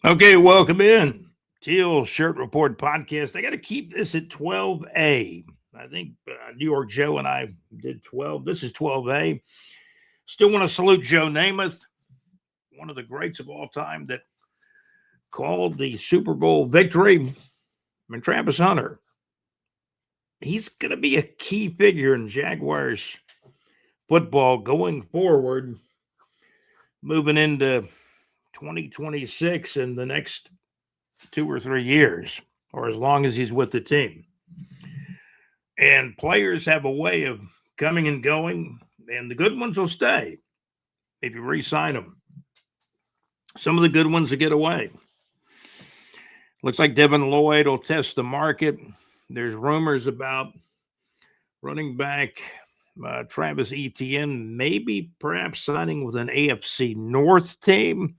Okay, welcome in. Teal Shirt Report podcast. I got to keep this at 12A. I think New York Joe and I did 12. This is 12A. Still want to salute Joe Namath, one of the greats of all time that called the Super Bowl victory. And Travis Hunter. He's going to be a key figure in Jaguars football going forward, moving into 2026 and the next 2 or 3 years, or as long as he's with the team. And players have a way of coming and going, and the good ones will stay if you re-sign them. Some of the good ones will get away. Looks like Devin Lloyd will test the market. There's rumors about running back Travis Etienne maybe perhaps signing with an AFC North team.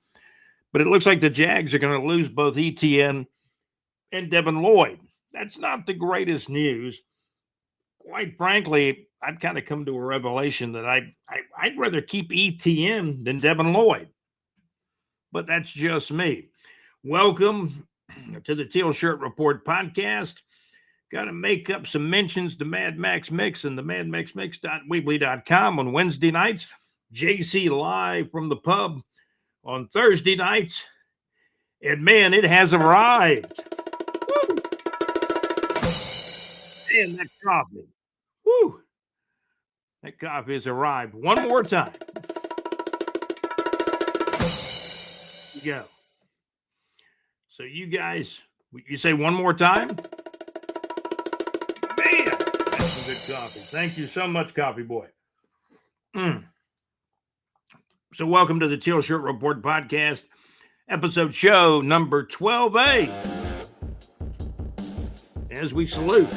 But it looks like the Jags are going to lose both Etienne and Devin Lloyd. That's not the greatest news. Quite frankly, I've kind of come to a revelation that I'd rather keep Etienne than Devin Lloyd. But that's just me. Welcome to the Teal Shirt Report podcast. Got to make up some mentions to Mad Max Mix and the madmaxmix.weebly.com on Wednesday nights. JC live from the pub on Thursday nights. And man, it has arrived. Woo! Man, that coffee. Woo! That coffee has arrived. One more time. Here you go. So you guys, you say one more time? Man, that's some good coffee. Thank you so much, Coffee Boy. So welcome to the Teal Shirt Report podcast, episode show number 12A. As we salute.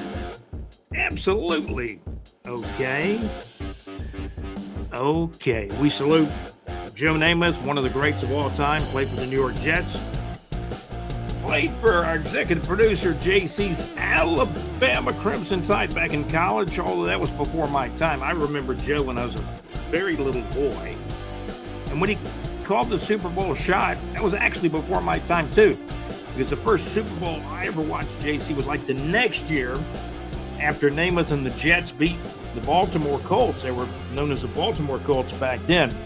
Absolutely. Okay. We salute Joe Namath, one of the greats of all time, played for the New York Jets. Played for our executive producer, JC's Alabama Crimson Tide back in college, although that was before my time. I remember Joe when I was a very little boy. And when he called the Super Bowl shot, that was actually before my time too. Because the first Super Bowl I ever watched, JC, was like the next year after Namath and the Jets beat the Baltimore Colts. They were known as the Baltimore Colts back then.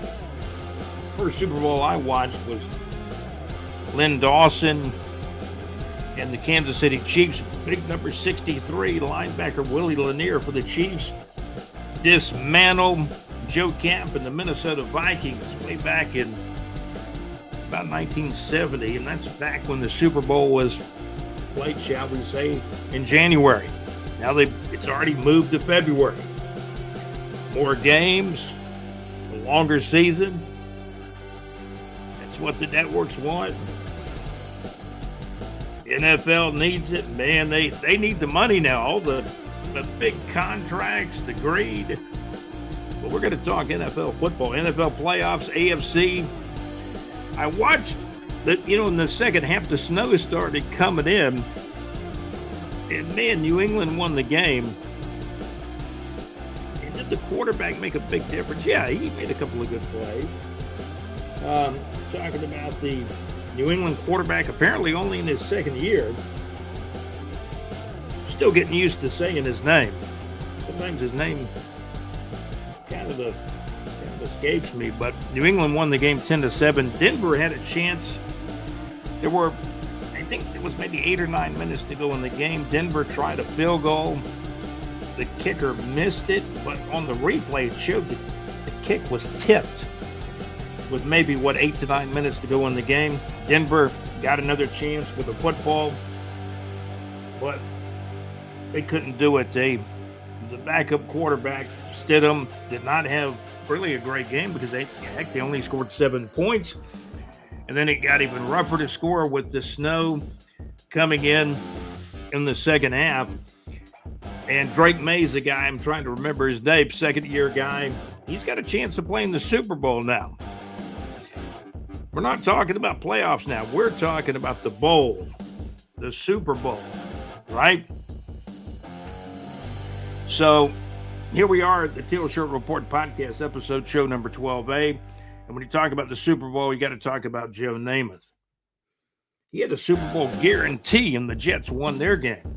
First Super Bowl I watched was Lynn Dawson and the Kansas City Chiefs. Big number 63, linebacker Willie Lanier for the Chiefs. Dismantle Joe Camp and the Minnesota Vikings way back in about 1970, and that's back when the Super Bowl was played, shall we say, in January. Now it's already moved to February. More games, a longer season. That's what the networks want. NFL needs it. Man, they need the money now. All the big contracts, the greed. But we're going to talk NFL football, NFL playoffs, AFC. I watched in the second half, the snow started coming in. And man, New England won the game. And did the quarterback make a big difference? Yeah, he made a couple of good plays. Talking about the New England quarterback, apparently only in his second year. Still getting used to saying his name. Sometimes his name kind of escapes me, but New England won the game 10-7. Denver had a chance. There were, I think it was maybe 8 or 9 minutes to go in the game. Denver tried a field goal. The kicker missed it, but on the replay it showed that the kick was tipped with maybe 8 to 9 minutes to go in the game. Denver got another chance with a football, but they couldn't do it. The backup quarterback, Stidham, did not have really a great game because they only scored 7 points. And then it got even rougher to score with the snow coming in the second half. And Drake May's the guy, I'm trying to remember his name, second-year guy. He's got a chance of playing the Super Bowl now. We're not talking about playoffs now. We're talking about the bowl, the Super Bowl, right? So here we are at the Teal Shirt Report podcast, episode show number 12A. And when you talk about the Super Bowl, you got to talk about Joe Namath. He had a Super Bowl guarantee, and the Jets won their game.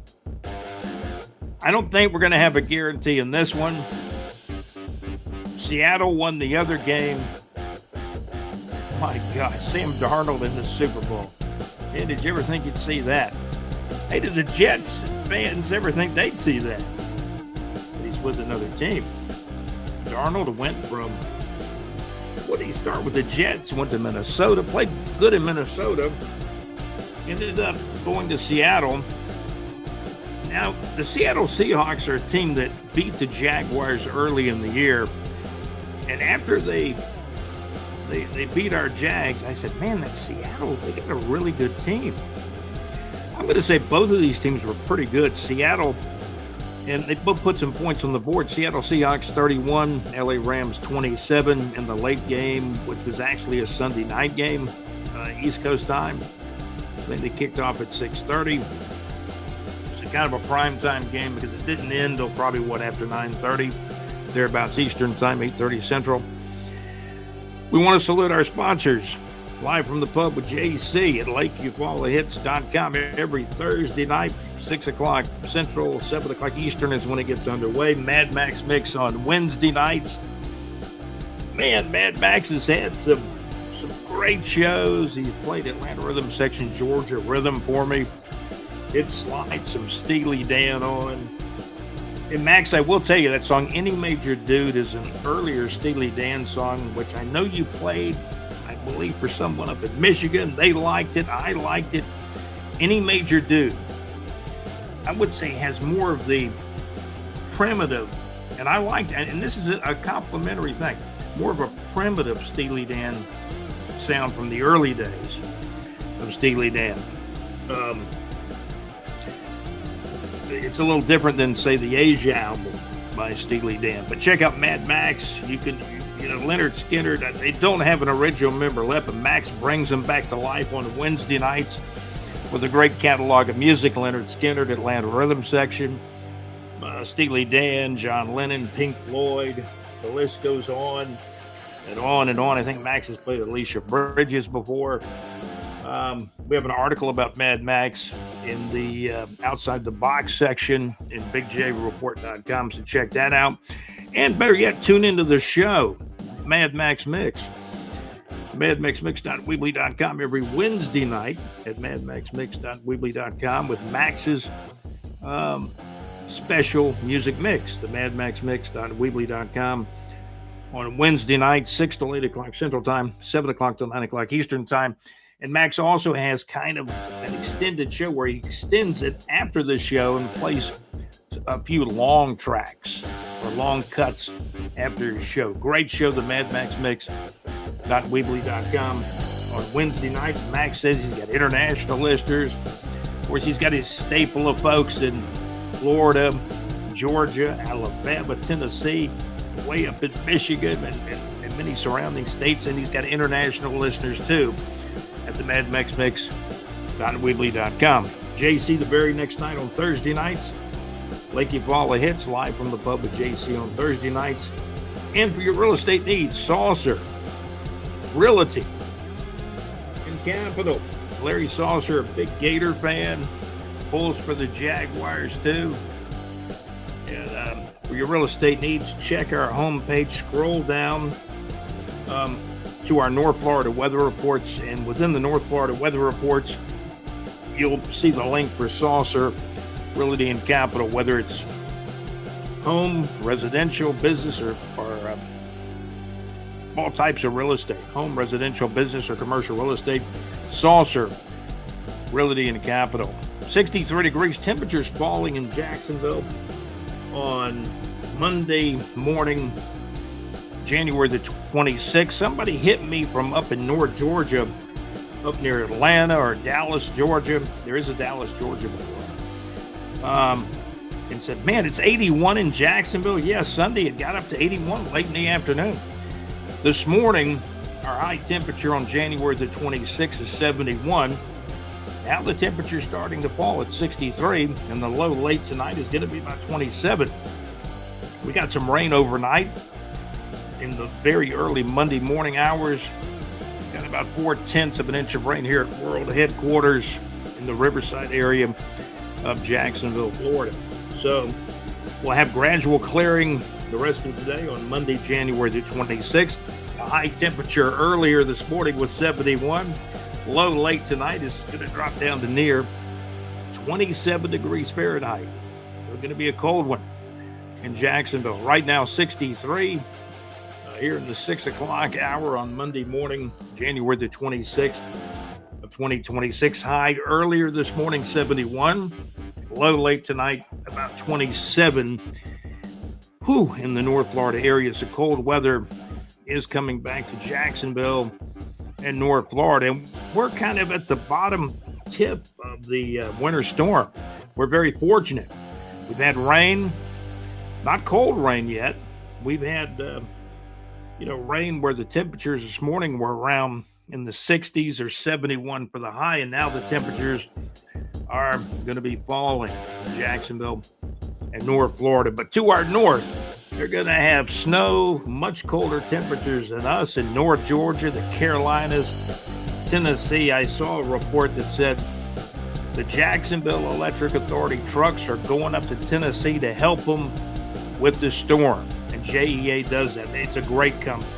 I don't think we're going to have a guarantee in this one. Seattle won the other game. My gosh, Sam Darnold in the Super Bowl. Man, did you ever think you'd see that? Hey, did the Jets fans ever think they'd see that? But he's with another team. Darnold went from, what did he start with the Jets? Went to Minnesota, played good in Minnesota. Ended up going to Seattle. Now, the Seattle Seahawks are a team that beat the Jaguars early in the year. And after they beat our Jags, I said, man, that's Seattle. They got a really good team. I'm going to say both of these teams were pretty good. Seattle, and they both put some points on the board. Seattle Seahawks 31, LA Rams 27 in the late game, which was actually a Sunday night game, East Coast time. I think they kicked off at 6:30. It's kind of a primetime game because it didn't end till probably, after 9:30, thereabouts Eastern time, 8:30 Central. We want to salute our sponsors. Live from the pub with JC at LakeUFallTheHits.com every Thursday night, 6 o'clock Central, 7 o'clock Eastern is when it gets underway. Mad Max Mix on Wednesday nights. Man, Mad Max has had some great shows. He's played Atlanta Rhythm Section, Georgia Rhythm for me. It slides some Steely Dan on. And Max, I will tell you that song, Any Major Dude, is an earlier Steely Dan song, which I know you played, I believe, for someone up in Michigan. They liked it. I liked it. Any Major Dude, I would say, has more of the primitive, and I liked it, and this is a complimentary thing, more of a primitive Steely Dan sound from the early days of Steely Dan. It's a little different than, say, the Asia album by Steely Dan. But check out Mad Max. You can, Leonard Skinner, they don't have an original member left, but Max brings them back to life on Wednesday nights with a great catalog of music. Leonard Skinner, Atlanta Rhythm Section, Steely Dan, John Lennon, Pink Floyd. The list goes on and on and on. I think Max has played Alicia Bridges before. We have an article about Mad Max in the Outside the Box section in BigJReport.com, so check that out. And better yet, tune into the show, Mad Max Mix. MadMaxMix.weebly.com every Wednesday night at MadMaxMix.weebly.com with Max's special music mix, the MadMaxMix.weebly.com on Wednesday night, 6 till 8 o'clock Central Time, 7 o'clock till 9 o'clock Eastern Time. And Max also has kind of an extended show where he extends it after the show and plays a few long tracks or long cuts after his show. Great show, the Mad Max Mix.weebly.com on Wednesday nights. Max says he's got international listeners. Of course, he's got his staple of folks in Florida, Georgia, Alabama, Tennessee, way up in Michigan and many surrounding states. And he's got international listeners too at the MadMaxMix.weebly.com. JC the very next night on Thursday nights. Lake Eufaula Hits live from the pub with JC on Thursday nights. And for your real estate needs, Saucer Realty in Capital. Larry Saucer, a big Gator fan, pulls for the Jaguars too. And for your real estate needs, check our homepage, scroll down to our North Florida weather reports, and within the North Florida weather reports, you'll see the link for Saucer Realty and Capital, whether it's home, residential, business, or all types of real estate, home, residential, business, or commercial real estate. Saucer Realty and Capital. 63 degrees, temperatures falling in Jacksonville on Monday morning, January the 26th. Somebody hit me from up in North Georgia, up near Atlanta or Dallas, Georgia. There is a Dallas, Georgia, by the way. And said, man, it's 81 in Jacksonville. Yeah, Sunday it got up to 81 late in the afternoon. This morning, our high temperature on January the 26th is 71. Now the temperature is starting to fall at 63, and the low late tonight is going to be about 27. We got some rain overnight in the very early Monday morning hours. got about 4/10 of an inch of rain here at World Headquarters in the Riverside area of Jacksonville, Florida. So we'll have gradual clearing the rest of the day on Monday, January the 26th. The high temperature earlier this morning was 71. Low late tonight is going to drop down to near 27 degrees Fahrenheit. It's going to be a cold one in Jacksonville. Right now, 63 here in the 6 o'clock hour on Monday morning, January the 26th of 2026. High earlier this morning, 71. Low late tonight, about 27. In the North Florida area. So cold weather is coming back to Jacksonville and North Florida. And we're kind of at the bottom tip of the winter storm. We're very fortunate. We've had rain, not cold rain yet. We've had, rain where the temperatures this morning were around in the 60s or 71 for the high. And now the temperatures are going to be falling in Jacksonville and North Florida. But to our north, they're going to have snow, much colder temperatures than us in North Georgia, the Carolinas, Tennessee. I saw a report that said the Jacksonville Electric Authority trucks are going up to Tennessee to help them with the storm. And JEA does that. It's a great company.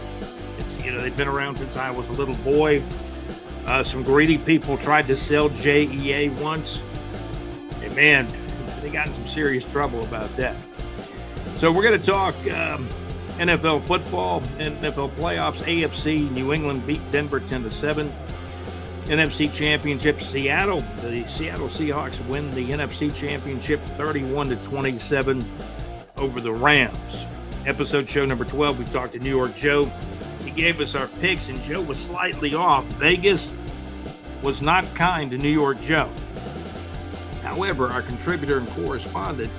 They've been around since I was a little boy. Some greedy people tried to sell JEA once. And man, they got in some serious trouble about that. So we're going to talk NFL football, NFL playoffs, AFC. New England beat Denver 10-7. NFC Championship, Seattle. The Seattle Seahawks win the NFC Championship 31-27 over the Rams. Episode show number 12, we talked to New York Joe. He gave us our picks, and Joe was slightly off. Vegas was not kind to New York Joe. However, our contributor and correspondent,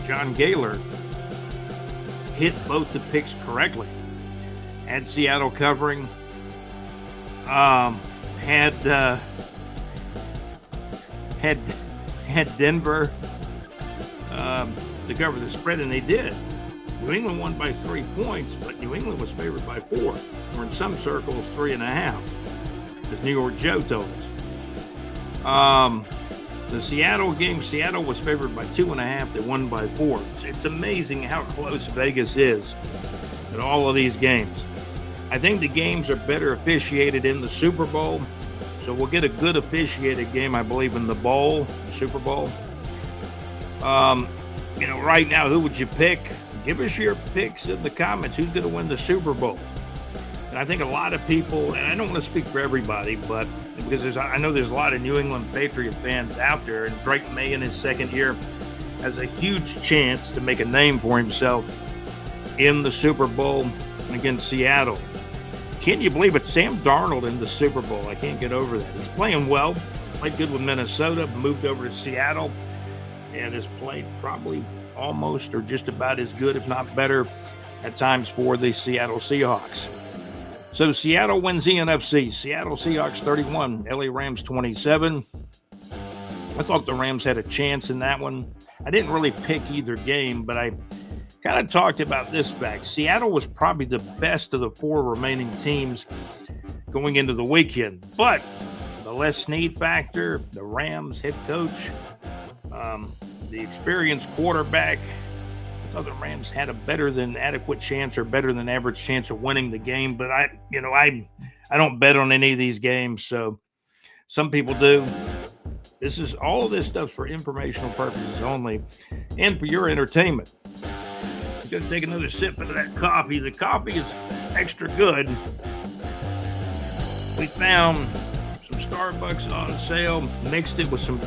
John Gaylor, hit both the picks correctly. Had Seattle covering, had Denver to cover the spread, and they did. New England won by 3 points, but New England was favored by 4, or in some circles 3.5, as New York Joe told us. The Seattle game, Seattle was favored by 2.5. They won by 4. It's amazing how close Vegas is in all of these games. I think the games are better officiated in the Super Bowl, so we'll get a good officiated game, I believe, in the bowl, the Super Bowl. Right now, who would you pick? Give us your picks in the comments. Who's going to win the Super Bowl? And I think a lot of people, and I don't want to speak for everybody, but because I know there's a lot of New England Patriot fans out there, and Drake May in his second year has a huge chance to make a name for himself in the Super Bowl against Seattle. Can you believe it? Sam Darnold in the Super Bowl. I can't get over that. He's playing well, played good with Minnesota, moved over to Seattle, and has played probably almost or just about as good, if not better, at times for the Seattle Seahawks. So Seattle wins the NFC. Seattle Seahawks 31, LA Rams 27. I thought the Rams had a chance in that one. I didn't really pick either game, but I kind of talked about this fact. Seattle was probably the best of the 4 remaining teams going into the weekend. But the Les Snead factor, the Rams head coach, the experienced quarterback, I thought the Rams had a better than adequate chance or better than average chance of winning the game. But I don't bet on any of these games. So some people do. This is all of this stuff for informational purposes only and for your entertainment. I'm going to take another sip of that coffee. The coffee is extra good. We found some Starbucks on sale, mixed it with some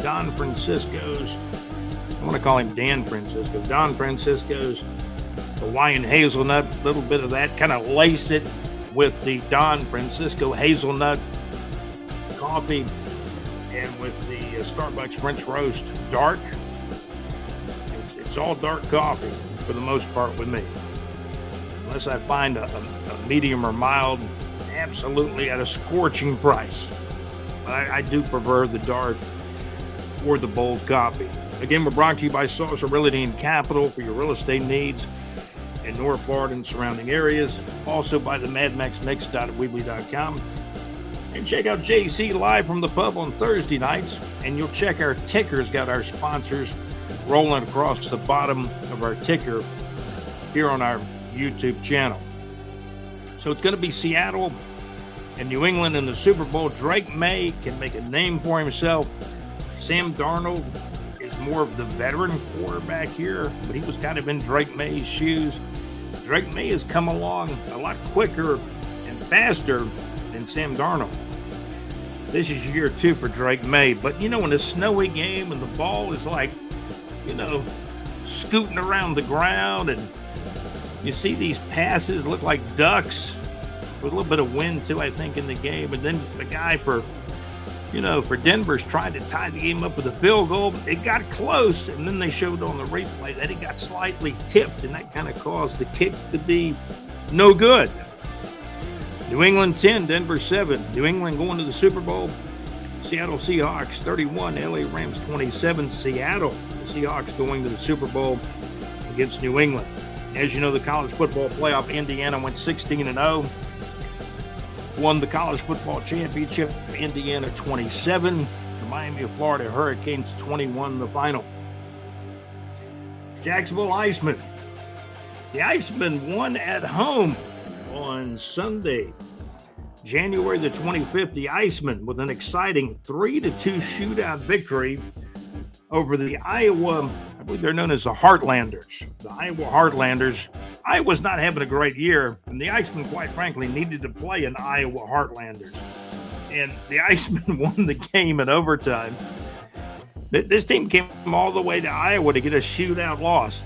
Don Francisco's. I want to call him Dan Francisco. Don Francisco's Hawaiian hazelnut, a little bit of that, kind of lace it with the Don Francisco hazelnut coffee and with the Starbucks French Roast dark. It's all dark coffee for the most part with me. Unless I find a medium or mild, absolutely at a scorching price. I do prefer the dark or the bold coffee. Again, we're brought to you by Saucer Realty and Capital for your real estate needs. in North Florida and surrounding areas. Also by the madmaxmix.weebly.com. And check out JC live from the pub on Thursday nights. And you'll check our tickers, got our sponsors rolling across the bottom of our ticker here on our YouTube channel. So it's going to be Seattle and New England in the Super Bowl. Drake May can make a name for himself. Sam Darnold is more of the veteran quarterback here, but he was kind of in Drake May's shoes. Drake May has come along a lot quicker and faster than Sam Darnold. This is year 2 for Drake May, but in a snowy game and the ball is like, scooting around the ground and you see these passes look like ducks with a little bit of wind too, I think, in the game. And then the guy for Denver's trying to tie the game up with a field goal. It got close, and then they showed on the replay that it got slightly tipped, and that kind of caused the kick to be no good. New England 10, Denver 7. New England going to the Super Bowl. Seattle Seahawks 31, LA Rams 27. Seattle, the Seahawks going to the Super Bowl against New England. As you know, the college football playoff, Indiana went 16-0. Won the college football championship, Indiana 27. The Miami of Florida Hurricanes 21 the final. Jacksonville Icemen. The Icemen won at home on Sunday, January the 25th. The Icemen with an exciting 3-2 shootout victory over the Iowa, I believe they're known as the Heartlanders. The Iowa Heartlanders. Iowa's not having a great year, and the Icemen, quite frankly, needed to play an Iowa Heartlanders. And the Icemen won the game in overtime. This team came all the way to Iowa to get a shootout loss.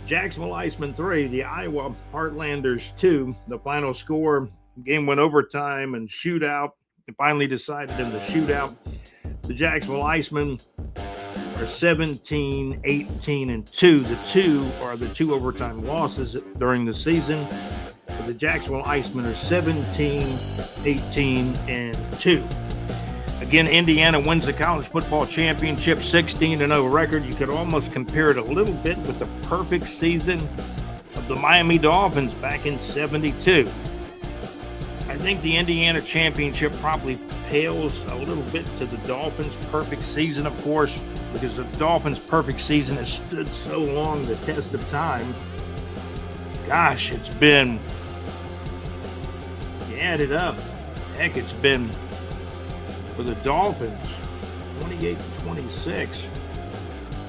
Jacksonville Icemen 3, the Iowa Heartlanders 2. The final score, game went overtime and shootout. It finally decided in the shootout. The Jacksonville Icemen are 17, 18, and 2. The 2 are the 2 overtime losses during the season. But the Jacksonville Icemen are 17, 18, and 2. Again, Indiana wins the college football championship, 16-0 record. You could almost compare it a little bit with the perfect season of the Miami Dolphins back in 72. I think the Indiana championship probably pales a little bit to the Dolphins' perfect season, of course, because the Dolphins' perfect season has stood so long the test of time. Gosh, it's been, you add it up, heck, it's been, for the Dolphins, 28-26.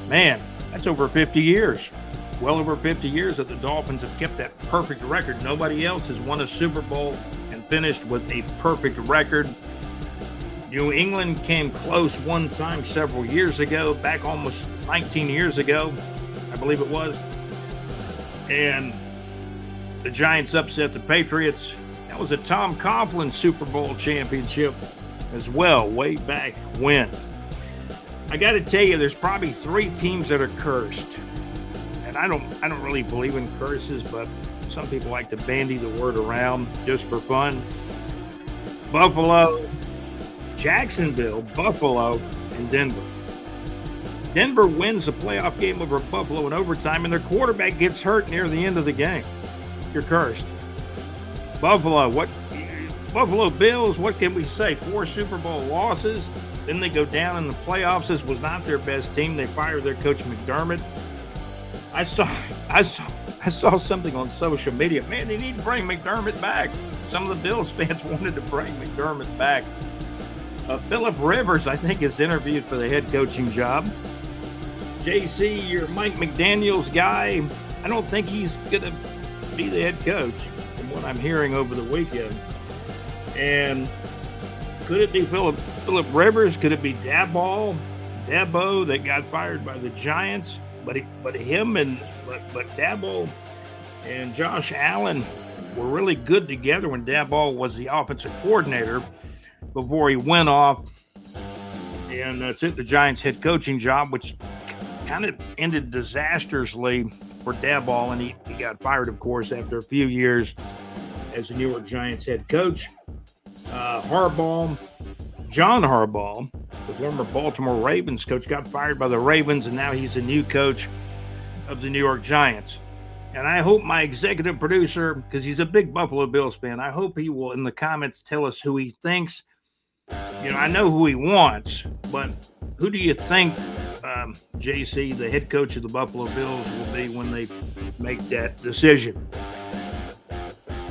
Man, that's over 50 years. Well over 50 years that the Dolphins have kept that perfect record. Nobody else has won a Super Bowl and finished with a perfect record. New England came close one time several years ago, back almost 19 years ago, I believe it was. And the Giants upset the Patriots. That was a Tom Coughlin Super Bowl championship as well, way back when. I got to tell you, there's probably 3 teams that are cursed. And I don't really believe in curses, but some people like to bandy the word around just for fun. Buffalo, Jacksonville, Buffalo, and Denver. Denver wins the playoff game over Buffalo in overtime, and their quarterback gets hurt near the end of the game. You're cursed. Buffalo Bills, what can we say? 4 Super Bowl losses. Then they go down in the playoffs. This was not their best team. They fired their coach McDermott. I saw something on social media. Man, they need to bring McDermott back. Some of the Bills fans wanted to bring McDermott back. Phillip Rivers, I think, is interviewed for the head coaching job. JC, your Mike McDaniels guy, I don't think he's going to be the head coach from what I'm hearing over the weekend. And could it be Phillip Rivers? Could it be Dabo that got fired by the Giants? But Dabo and Josh Allen were really good together when Dabo was the offensive coordinator before he went off and took the Giants head coaching job, which kind of ended disastrously for Dabo, and he got fired, of course, after a few years as the New York Giants head coach. John Harbaugh, the former Baltimore Ravens coach, got fired by the Ravens, and now he's the new coach of the New York Giants. And I hope my executive producer, because he's a big Buffalo Bills fan, I hope he will in the comments tell us who he thinks. I know who he wants, but who do you think, JC, the head coach of the Buffalo Bills, will be when they make that decision?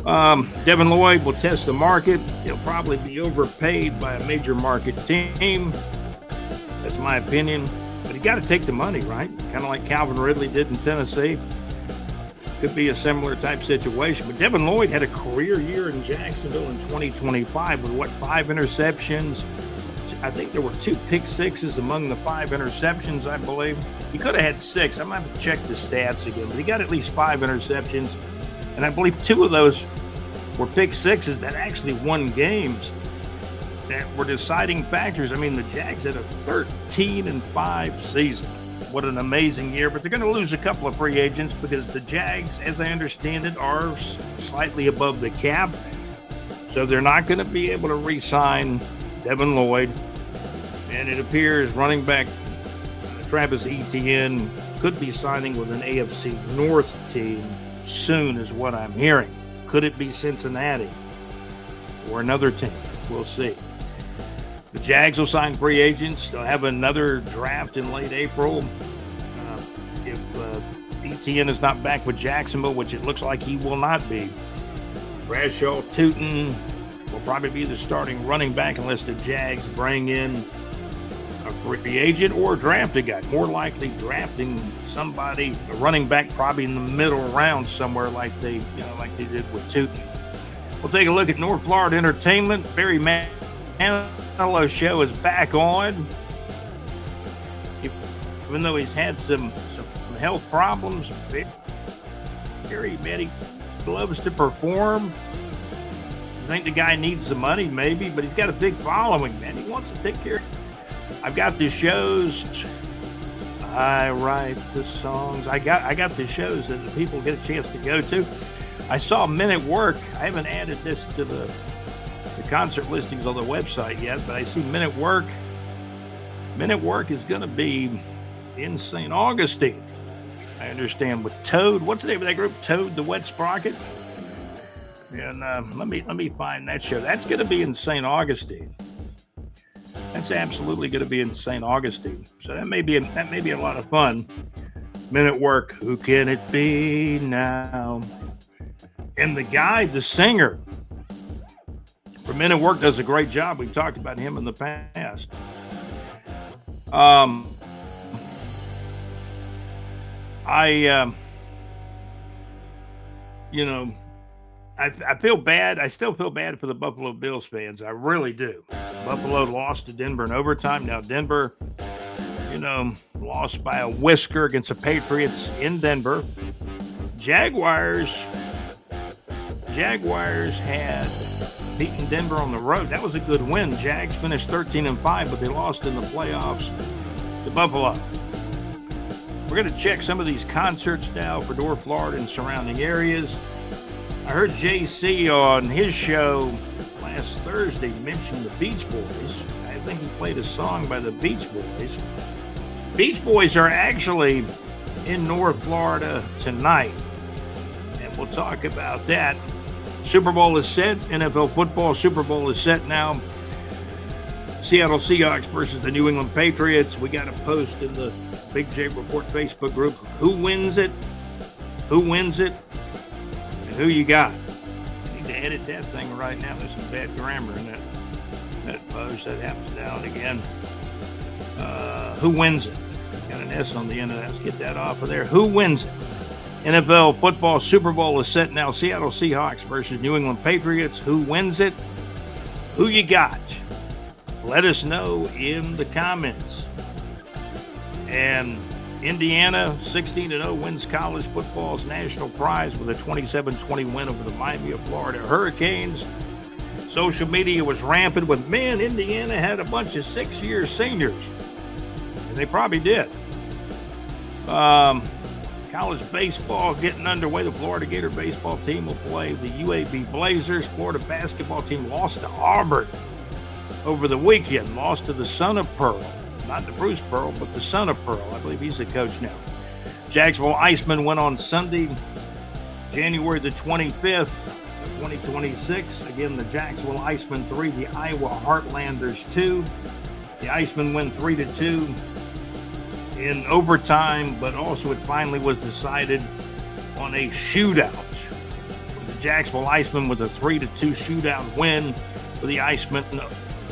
Devin Lloyd will test the market. He'll probably be overpaid by a major market team. That's my opinion. But you got to take the money, right? Kind of like Calvin Ridley did in Tennessee. Could be a similar type situation. But Devin Lloyd had a career year in Jacksonville in 2025 with 5 interceptions. I think there were 2 pick sixes among the 5 interceptions, I believe. He could have had 6. I might have to check the stats again. But he got at least 5 interceptions. And I believe 2 of those were pick sixes that actually won games that were deciding factors. I mean, the Jags had a 13-5 season. What an amazing year. But they're going to lose a couple of free agents because the Jags, as I understand it, are slightly above the cap. So they're not going to be able to re-sign Devin Lloyd. And it appears running back Travis Etienne could be signing with an AFC North team soon, is what I'm hearing. Could it be Cincinnati or another team? We'll see. The Jags will sign free agents. They'll have another draft in late April. If Etienne is not back with Jacksonville, which it looks like he will not be, Bradshaw Tootin will probably be the starting running back unless the Jags bring in a free agent or draft a guy. More likely drafting somebody, a running back, probably in the middle round somewhere like they did with Tootin. We'll take a look at North Florida entertainment. Barry Manilow show is back on. Even though he's had some health problems, Barry loves to perform. I think the guy needs the money, maybe, but he's got a big following, man. He wants to take care. I've got the shows. I write the songs. I got the shows that the people get a chance to go to. I saw Men at Work. I haven't added this to the concert listings on the website yet, but I see Men at Work. Men at Work is going to be in St. Augustine. I understand with Toad. What's the name of that group? Toad the Wet Sprocket. And let me find that show. That's going to be in St. Augustine. That's absolutely going to be in St. Augustine. So that may be a lot of fun. Men at Work. Who can it be now? And the guy, the singer for Men at Work, does a great job. We've talked about him in the past. I feel bad. I still feel bad for the Buffalo Bills fans. I really do. Buffalo lost to Denver in overtime. Now Denver, lost by a whisker against the Patriots in Denver. Jaguars had beaten Denver on the road. That was a good win. Jags finished 13-5, but they lost in the playoffs to Buffalo. We're going to check some of these concerts now for North Florida and surrounding areas. I heard JC on his show last Thursday mention the Beach Boys. I think he played a song by the Beach Boys. Beach Boys are actually in North Florida tonight, and we'll talk about that. Super Bowl is set. NFL football Super Bowl is set now. Seattle Seahawks versus the New England Patriots. We got a post in the Big J Report Facebook group. Who wins it? Who wins it? And who you got? I need to edit that thing right now. There's some bad grammar in that post. That happens now and again. Who wins it? Got an S on the end of that. Let's get that off of there. Who wins it? NFL football Super Bowl is set now. Seattle Seahawks versus New England Patriots. Who wins it? Who you got? Let us know in the comments. And Indiana, 16-0, wins college football's national prize with a 27-20 win over the Miami of Florida Hurricanes. Social media was rampant with, man, Indiana had a bunch of 6-year seniors. And they probably did. College baseball getting underway. The Florida Gator baseball team will play the UAB Blazers. Florida basketball team lost to Auburn over the weekend. Lost to the son of Pearl. Not the Bruce Pearl, but the son of Pearl. I believe he's the coach now. Jacksonville Icemen went on Sunday January the 25th, 2026. Again, the Jacksonville Icemen 3, the Iowa Heartlanders 2. The Icemen win 3-2 in overtime, but also it finally was decided on a shootout. The Jacksonville Icemen with a 3-2 shootout win for the Icemen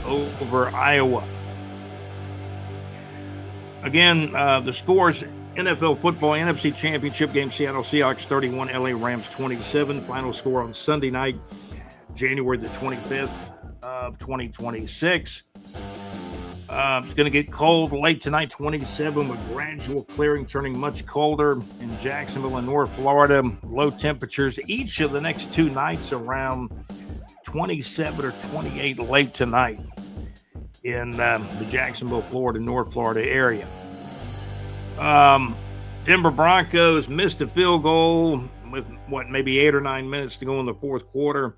over Iowa. Again, the scores: NFL football NFC Championship game, Seattle Seahawks 31, LA Rams 27. Final score on Sunday night, January the 25th of 2026. It's going to get cold late tonight, 27, with gradual clearing, turning much colder in Jacksonville and North Florida. Low temperatures each of the next 2 nights around 27 or 28 late tonight in the Jacksonville, Florida, North Florida area. Denver Broncos missed a field goal with maybe 8 or 9 minutes to go in the fourth quarter.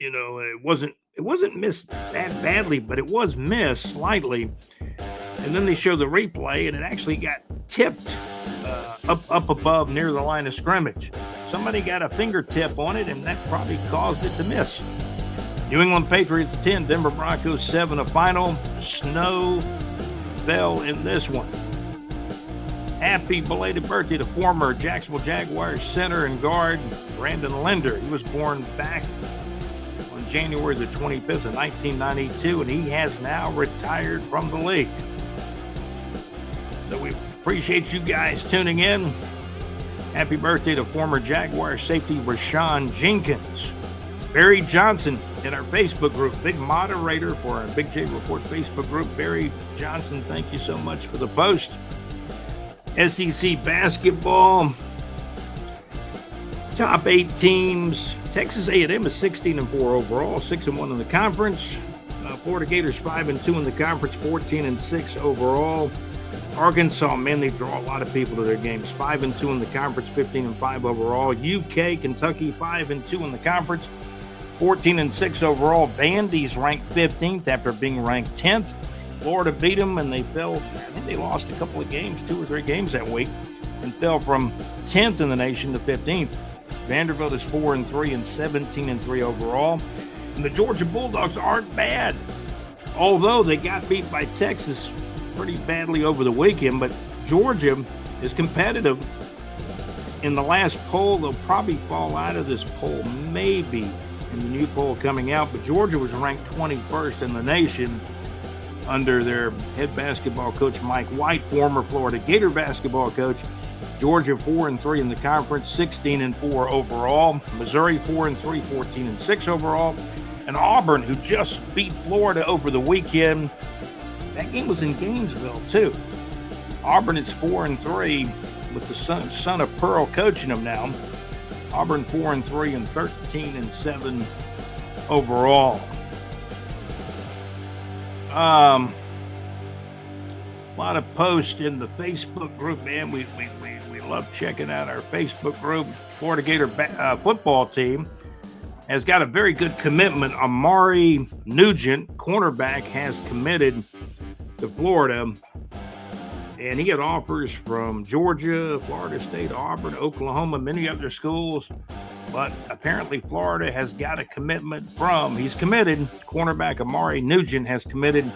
You know, it wasn't missed that badly, but it was missed slightly. And then they show the replay, and it actually got tipped up above near the line of scrimmage. Somebody got a fingertip on it, and that probably caused it to miss. New England Patriots 10, Denver Broncos 7, a final. Snow fell in this one. Happy belated birthday to former Jacksonville Jaguars center and guard Brandon Linder. He was born back on January the 25th of 1992, and he has now retired from the league. So we appreciate you guys tuning in. Happy birthday to former Jaguar safety Rashawn Jenkins. Barry Johnson in our Facebook group, big moderator for our Big J Report Facebook group. Barry Johnson, thank you so much for the post. SEC basketball, top 8 teams. Texas A&M is 16-4 overall, 6-1 in the conference. Florida Gators 5-2 in the conference, 14-6 overall. Arkansas, man, they draw a lot of people to their games. 5-2 in the conference, 15-5 overall. UK, Kentucky 5-2 in the conference, 14-6 overall. Vandy's ranked 15th after being ranked 10th. Florida beat them, and they fell. I think they lost a couple of games, 2 or 3 games that week, and fell from 10th in the nation to 15th. Vanderbilt is 4-3 and 17-3 overall. And the Georgia Bulldogs aren't bad, although they got beat by Texas pretty badly over the weekend. But Georgia is competitive. In the last poll, they'll probably fall out of this poll, maybe in the new poll coming out. But Georgia was ranked 21st in the nation under their head basketball coach, Mike White, former Florida Gator basketball coach. Georgia 4-3 in the conference, 16-4 overall. Missouri 4-3, 14-6 overall. And Auburn, who just beat Florida over the weekend. That game was in Gainesville, too. Auburn is 4-3 with the son of Pearl coaching them now. Auburn 4-3 and 13-7 overall. A lot of posts in the Facebook group, man. We love checking out our Facebook group. Florida Gator football team has got a very good commitment. Amari Nugent, cornerback, has committed to Florida, and he had offers from Georgia, Florida State, Auburn, Oklahoma, many other schools. But apparently Florida has got a commitment he's committed. Cornerback Amari Nugent has committed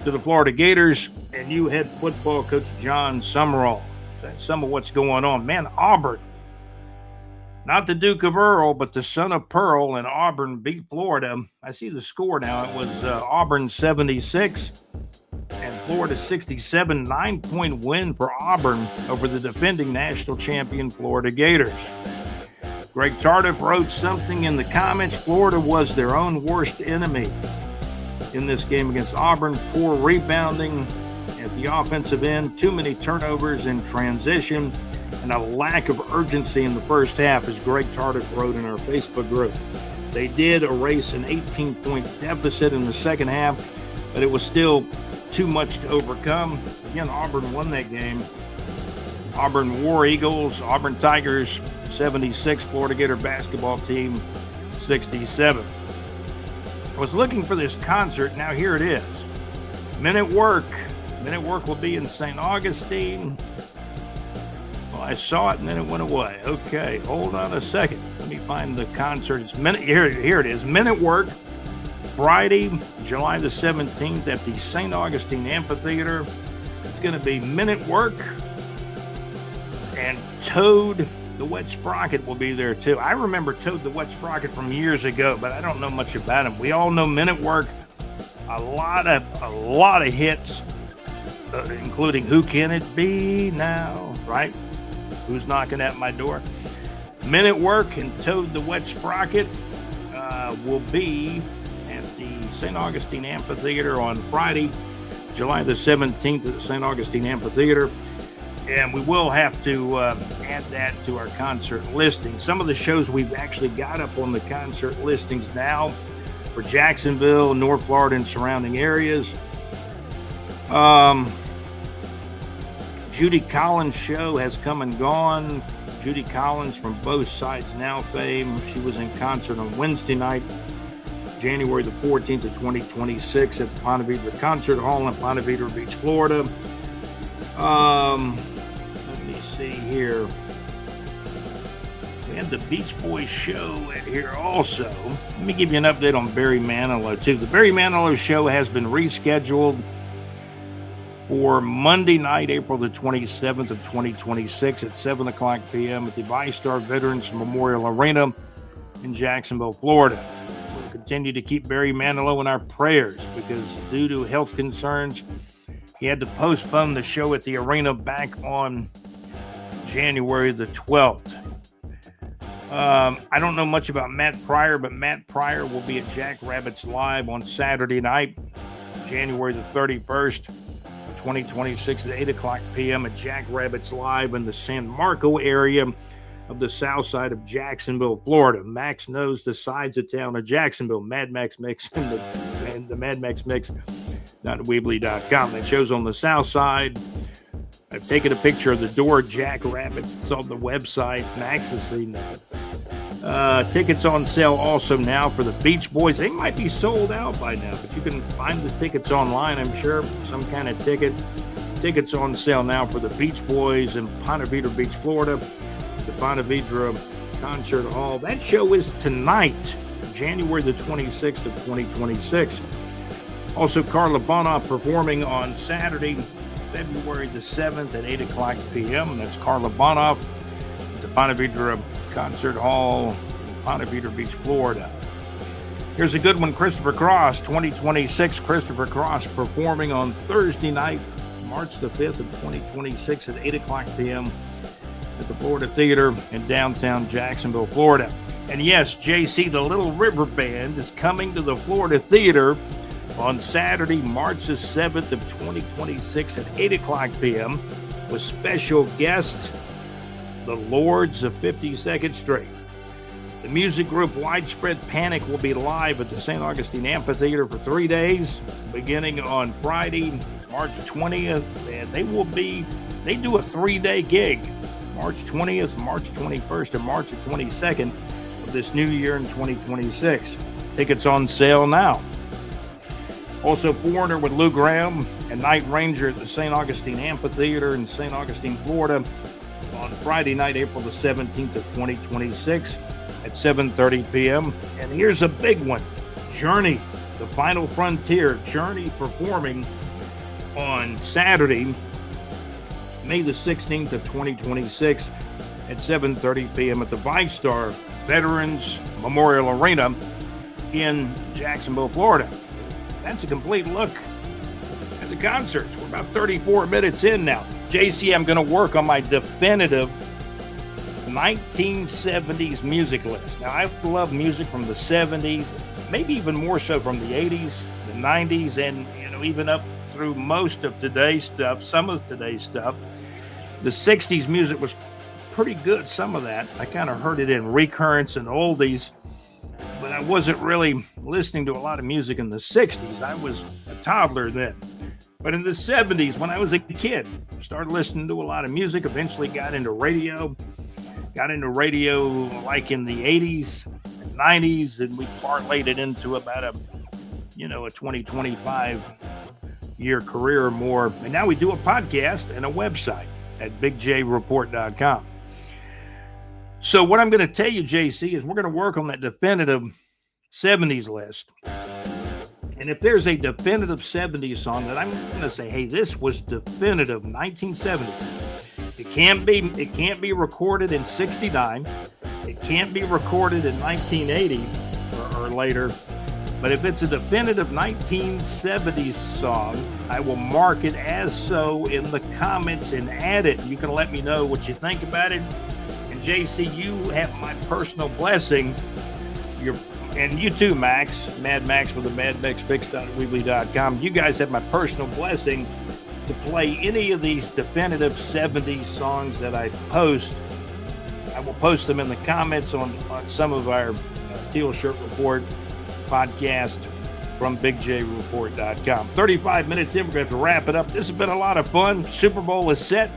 to the Florida Gators, and new head football coach John Summerall. That's some of what's going on. Man, Auburn, not the Duke of Earl, but the son of Pearl, and Auburn beat Florida. I see the score now. It was Auburn 76 and Florida 67. 9-point win for Auburn over the defending national champion Florida Gators. Greg Tardif wrote something in the comments. Florida was their own worst enemy in this game against Auburn. Poor rebounding at the offensive end, too many turnovers in transition, and a lack of urgency in the first half, as Greg Tardif wrote in our Facebook group. They did erase an 18-point deficit in the second half, but it was still too much to overcome. Again, Auburn won that game. Auburn War Eagles, Auburn Tigers 76, Florida Gator basketball team 67. I was looking for this concert. Now here it is. Men at Work. Men at Work will be in St. Augustine Oh, I saw it and then it went away. Okay, hold on a second. Let me find the concert. It's here it is. Men at Work, Friday, July the 17th at the St. Augustine Amphitheater. It's going to be Men at Work, and Toad the Wet Sprocket will be there too. I remember Toad the Wet Sprocket from years ago, but I don't know much about him. We all know Men at Work. A lot of hits, including Who Can It Be Now, right? Who's Knocking at My Door? Men at Work and Toad the Wet Sprocket will be at the St. Augustine Amphitheater on Friday, July the 17th at the St. Augustine Amphitheater. And we will have to add that to our concert listing. Some of the shows we've actually got up on the concert listings now for Jacksonville, North Florida, and surrounding areas. Judy Collins' show has come and gone. Judy Collins from Both Sides Now fame. She was in concert on Wednesday night, January the 14th of 2026 at the Ponte Vedra Concert Hall in Ponte Vedra Beach, Florida. Let me see here. We had the Beach Boys show at here also. Let me give you an update on Barry Manilow too. The Barry Manilow show has been rescheduled for Monday night, April the 27th of 2026 at 7 o'clock p.m. at the ViStar Veterans Memorial Arena in Jacksonville, Florida. We'll continue to keep Barry Manilow in our prayers because due to health concerns, he had to postpone the show at the arena back on January the 12th. I don't know much about Matt Pryor, but Matt Pryor will be at Jackrabbits Live on Saturday night, January the 31st. 2026 at 8 o'clock p.m. at Jackrabbits Live in the San Marco area of the south side of Jacksonville, Florida. Max knows the sides of town of Jacksonville. Mad Max Mix and the Mad Max Mix .weebly.com. That show's on the south side. I've taken a picture of the door Jackrabbits. It's on the website. Max has seen that. Tickets on sale also now for the Beach Boys. They might be sold out by now, but you can find the tickets online, I'm sure. Some kind of ticket. Tickets on sale now for the Beach Boys in Ponte Vedra Beach, Florida, at the Ponte Vedra Concert Hall. That show is tonight, January the 26th of 2026. Also, Carla Bonoff performing on Saturday, February the 7th at 8 o'clock p.m. That's Carla Bonoff at the Ponte Vedra Concert Hall in Ponte Vedra Beach, Florida. Here's a good one. Christopher Cross, 2026. Christopher Cross performing on Thursday night, March the 5th of 2026 at 8 o'clock p.m. at the Florida Theater in downtown Jacksonville, Florida. And yes, JC, the Little River Band is coming to the Florida Theater on Saturday, March the 7th of 2026 at 8 o'clock p.m. with special guest, the Lords of 52nd Street. The music group Widespread Panic will be live at the St. Augustine Amphitheater for 3 days, beginning on Friday, March 20th, and they do a 3-day gig, March 20th, March 21st, and March the 22nd of this new year in 2026. Tickets on sale now. Also, Foreigner with Lou Graham and Night Ranger at the St. Augustine Amphitheater in St. Augustine, Florida, on Friday night, April the 17th of 2026 at 7:30 p.m. And here's a big one. Journey, The Final Frontier. Journey performing on Saturday, May the 16th of 2026 at 7:30 p.m. at the ViStar Veterans Memorial Arena in Jacksonville, Florida. That's a complete look at the concerts. We're about 34 minutes in now. JC, I'm going to work on my definitive 1970s music list. Now, I love music from the 70s, maybe even more so from the 80s, the 90s, and even up through most of today's stuff, some of today's stuff. The 60s music was pretty good, some of that. I kind of heard it in recurrence and oldies, but I wasn't really listening to a lot of music in the 60s. I was a toddler then. But in the 70s, when I was a kid, started listening to a lot of music, eventually got into radio like in the 80s and 90s, and we parlayed it into about a 20, 25 year career or more. And now we do a podcast and a website. at bigjreport.com. So what I'm going to tell you, JC, is we're going to work on that definitive 70s list. And if there's a definitive 70s song that I'm going to say, hey, this was definitive 1970s, it can't be recorded in 69. It can't be recorded in 1980 or later. But if it's a definitive 1970s song, I will mark it as so in the comments and add it. You can let me know what you think about it. And JC, you have my personal blessing. And you too, Max, Mad Max with the madmaxfix.weebly.com. You guys have my personal blessing to play any of these definitive 70s songs that I post. I will post them in the comments on some of our Teal Shirt Report podcast from bigjreport.com. 35 minutes in, we're going to have to wrap it up. This has been a lot of fun. Super Bowl is set.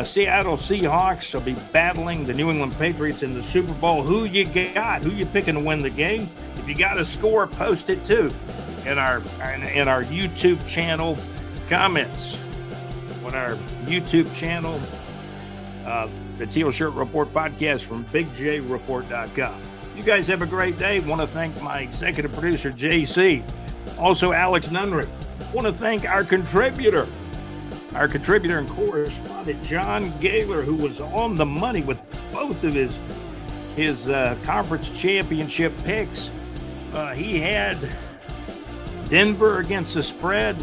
Seattle Seahawks will be battling the New England Patriots in the Super Bowl. Who you got? Who you picking to win the game? If you got a score, post it too in our YouTube channel comments. On our YouTube channel, the Teal Shirt Report podcast from bigjreport.com. You guys have a great day. Want to thank my executive producer, JC. Also, Alex Nunry. Want to thank our contributor and correspondent, John Gaylor, who was on the money with both of his conference championship picks. He had Denver against the spread.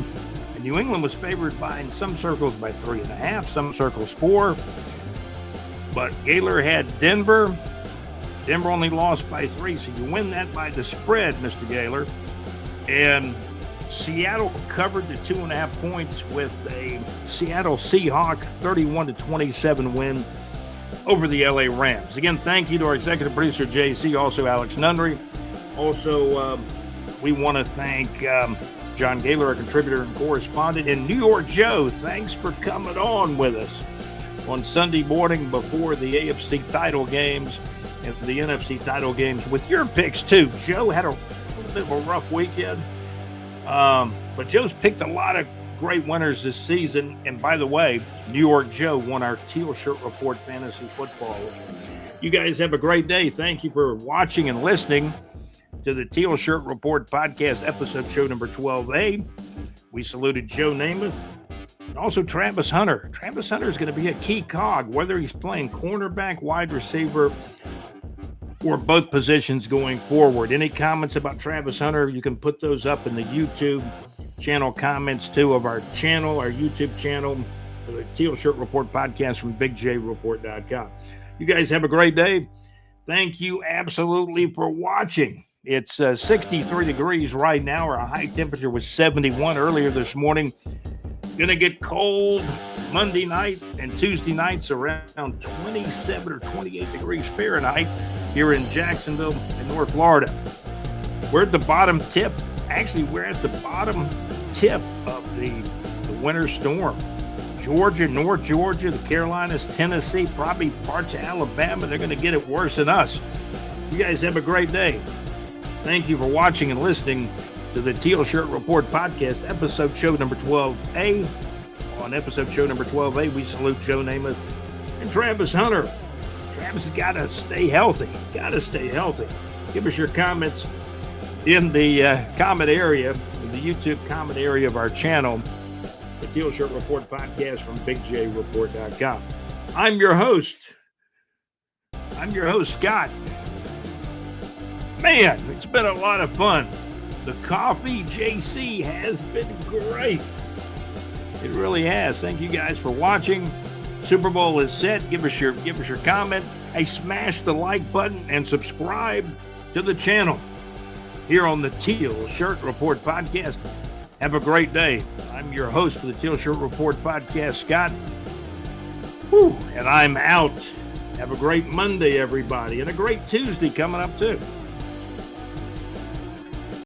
And New England was favored by, in some circles, by 3.5, some circles 4. But Gaylor had Denver. Denver only lost by 3, so you win that by the spread, Mr. Gaylor. And Seattle covered the 2.5 points with a Seattle Seahawk 31-27 win over the LA Rams. Again, thank you to our executive producer, JC, also Alex Nunry. Also, we want to thank John Gaylor, our contributor and correspondent, and New York Joe. Thanks for coming on with us on Sunday morning before the AFC title games and the NFC title games with your picks too. Joe had a little bit of a rough weekend, but Joe's picked a lot of great winners this season. And by the way, New York Joe won our Teal Shirt Report Fantasy Football. You guys have a great day. Thank you for watching and listening to the Teal Shirt Report podcast, episode show number 12A. We saluted Joe Namath and also Travis Hunter. Travis Hunter is going to be a key cog, whether he's playing cornerback, wide receiver, or both positions going forward. Any comments about Travis Hunter, you can put those up in the YouTube channel comments too of our channel, our YouTube channel, the Teal Shirt Report podcast from bigjreport.com. You guys have a great day. Thank you absolutely for watching. It's 63 degrees right now. Our high temperature was 71 earlier this morning. Going to get cold Monday night and Tuesday nights around 27 or 28 degrees Fahrenheit here in Jacksonville in North Florida. We're at the bottom tip. Actually, we're at the bottom tip of the winter storm. Georgia, North Georgia, the Carolinas, Tennessee, probably parts of Alabama, they're going to get it worse than us. You guys have a great day. Thank you for watching and listening to the Teal Shirt Report podcast, episode show number 12A. On episode show number 12A, we salute Joe Namath and Travis Hunter. Travis has got to stay healthy. Give us your comments in the comment area, in the YouTube comment area of our channel, the Teal Shirt Report podcast from bigjreport.com. I'm your host, Scott. Man, it's been a lot of fun. The coffee, JC, has been great. It really has. Thank you guys for watching. Super Bowl is set. Give us your comment. Hey, smash the like button and subscribe to the channel here on the Teal Shirt Report podcast. Have a great day. I'm your host for the Teal Shirt Report podcast, Scott. And I'm out. Have a great Monday, everybody, and a great Tuesday coming up too.